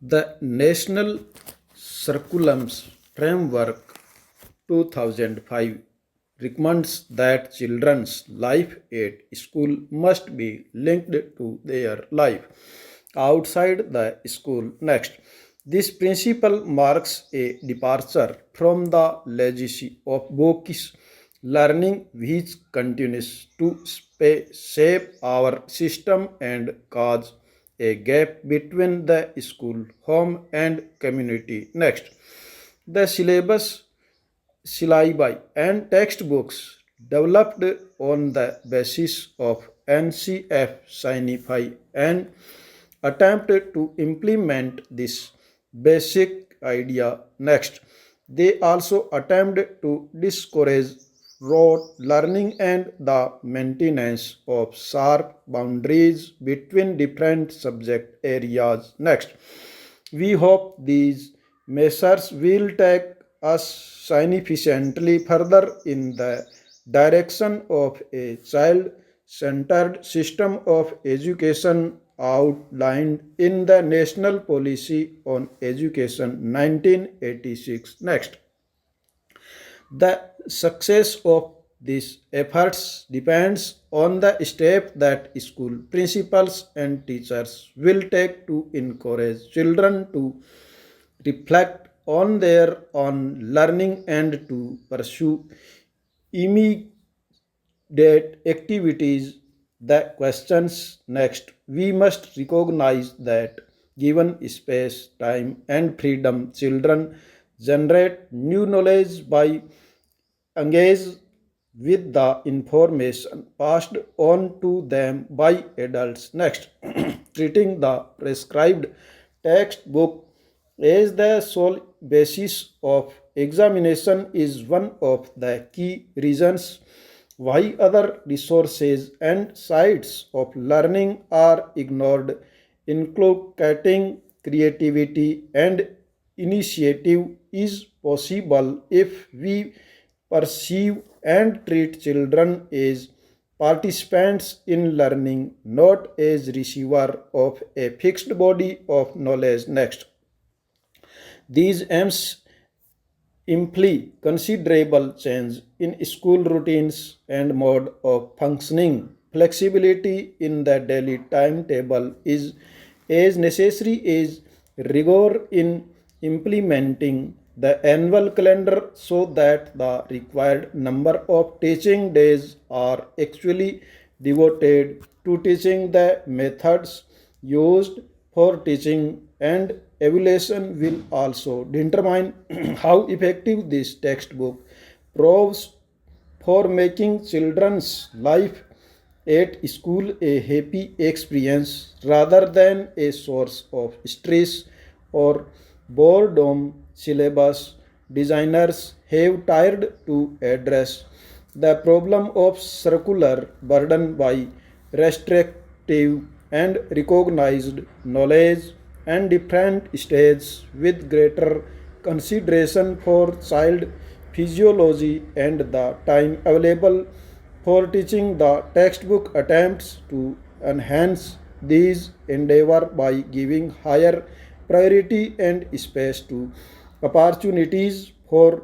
The National Curriculum's Framework 2005 recommends that children's life at school must be linked to their life outside the school next. This principle marks a departure from the legacy of bookish learning which continues to shape our system and cause a gap between the school, home, and community. Next, the syllabi, and textbooks developed on the basis of NCF signify and attempted to implement this basic idea. Next, they also attempted to discourage rote learning and the maintenance of sharp boundaries between different subject areas. Next, we hope these measures will take us significantly further in the direction of a child centered system of education outlined in the National Policy on Education 1986. Next, the success of these efforts depends on the step that school principals and teachers will take to encourage children to reflect on their own learning and to pursue immediate activities. The questions next, we must recognize that given space, time, and freedom, children generate new knowledge by engage with the information passed on to them by adults. Next, treating the prescribed textbook as the sole basis of examination is one of the key reasons why other resources and sites of learning are ignored, inculcating creativity and initiative is possible if we perceive and treat children as participants in learning, not as receiver of a fixed body of knowledge. Next, these aims imply considerable change in school routines and mode of functioning. Flexibility in the daily timetable is as necessary as rigor in implementing the annual calendar so that the required number of teaching days are actually devoted to teaching. The methods used for teaching and evaluation will also determine how effective this textbook proves for making children's life at school a happy experience rather than a source of stress or boredom. Syllabus designers have tried to address the problem of circular burden by restrictive and recognized knowledge and different stages with greater consideration for child physiology and the time available for teaching. The textbook attempts to enhance these endeavor by giving higher priority and space to opportunities for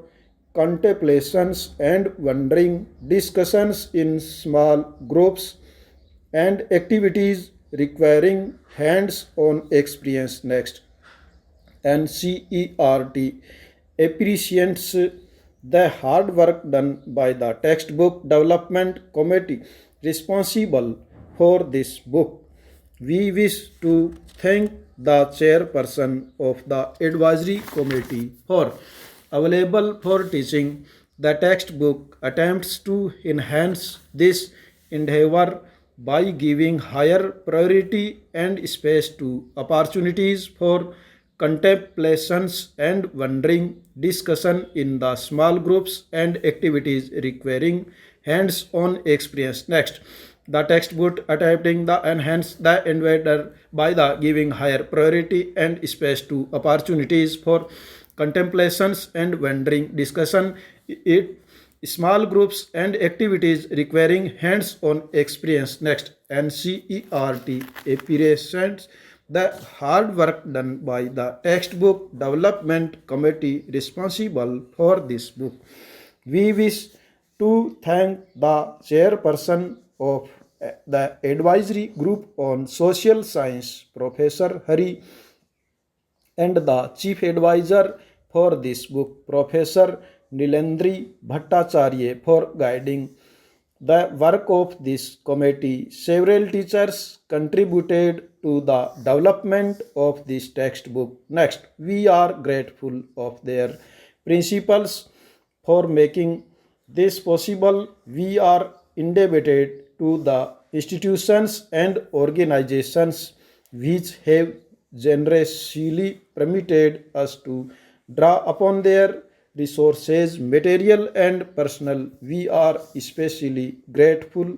contemplations and wondering, discussions in small groups, and activities requiring hands on experience. Next, NCERT appreciates the hard work done by the textbook development committee responsible for this book. We wish to thank the chairperson of the advisory committee for available for teaching. The textbook attempts to enhance this endeavor by giving higher priority and space to opportunities for contemplations and wondering, discussion in the small groups, and activities requiring hands-on experience. Next, the textbook attempting the enhance the endeavor by the giving higher priority and space to opportunities for contemplations and wondering, discussion it small groups and activities requiring hands-on experience. Next, NCERT appreciates the hard work done by the textbook development committee responsible for this book. We wish to thank the chairperson of the advisory group on social science, Professor Hari, and the chief advisor for this book, Professor Nilendri Bhattacharya, for guiding the work of this committee. Several teachers contributed to the development of this textbook. Next, we are grateful of their principals for making this possible. We are indebted to the institutions and organizations which have generously permitted us to draw upon their resources, material and personal. We are especially grateful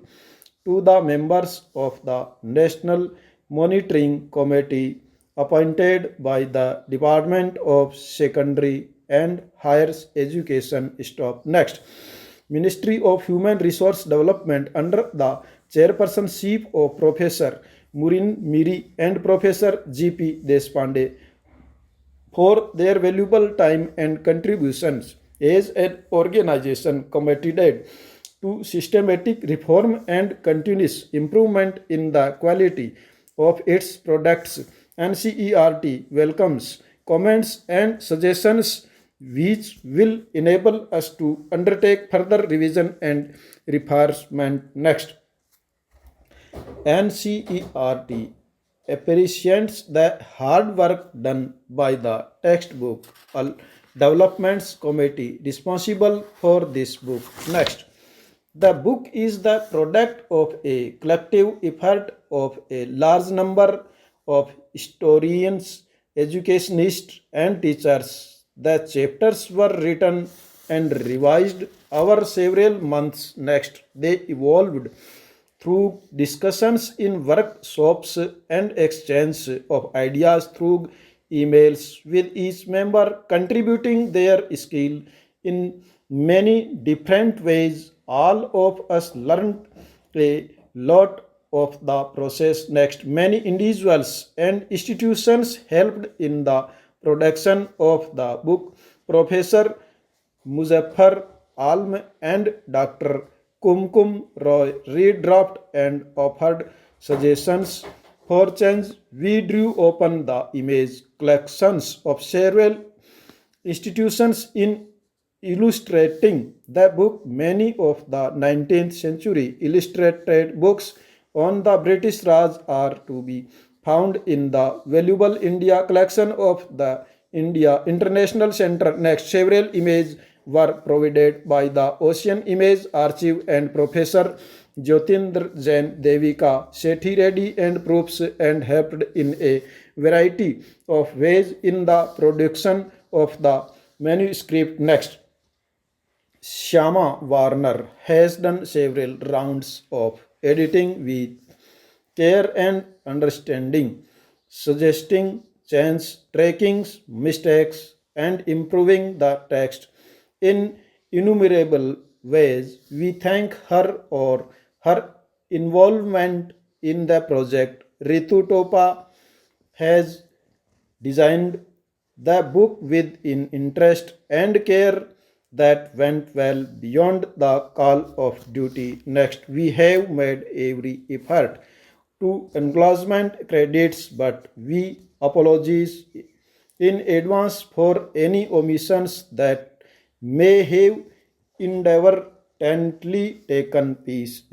to the members of the National Monitoring Committee appointed by the Department of Secondary and Higher Education staff. Next, Ministry of Human Resource Development under the chairpersonship of Professor Murin Miri and Professor G.P. Deshpande for their valuable time and contributions as an organization committed to systematic reform and continuous improvement in the quality of its products. NCERT welcomes comments and suggestions which will enable us to undertake further revision and refinement. Next, NCERT appreciates the hard work done by the textbook developments committee responsible for this book. Next, the book is the product of a collective effort of a large number of historians, educationists, and teachers. The chapters were written and revised over several months. Next, they evolved through discussions in workshops and exchange of ideas through emails, with each member contributing their skill in many different ways. All of us learned a lot of the process. Next, many individuals and institutions helped in the production of the book. Professor Muzaffar Alm and Dr. Kumkum Roy redraft and offered suggestions for change. We drew open the image collections of several institutions in illustrating the book. Many of the 19th century illustrated books on the British Raj are to be found in the valuable India collection of the India International Center. Next, several images were provided by the Ocean Image Archive and Professor Jyotindra Jain, Devika Sethi Reddy and proofs and helped in a variety of ways in the production of the manuscript. Next, Shama Warner has done several rounds of editing with care and understanding, suggesting change, tracking mistakes, and improving the text in innumerable ways. We thank her or her involvement in the project. Ritu Topa has designed the book with an interest and care that went well beyond the call of duty. Next, we have made every effort to acknowledgement credits, but we apologize in advance for any omissions that may have inadvertently taken place.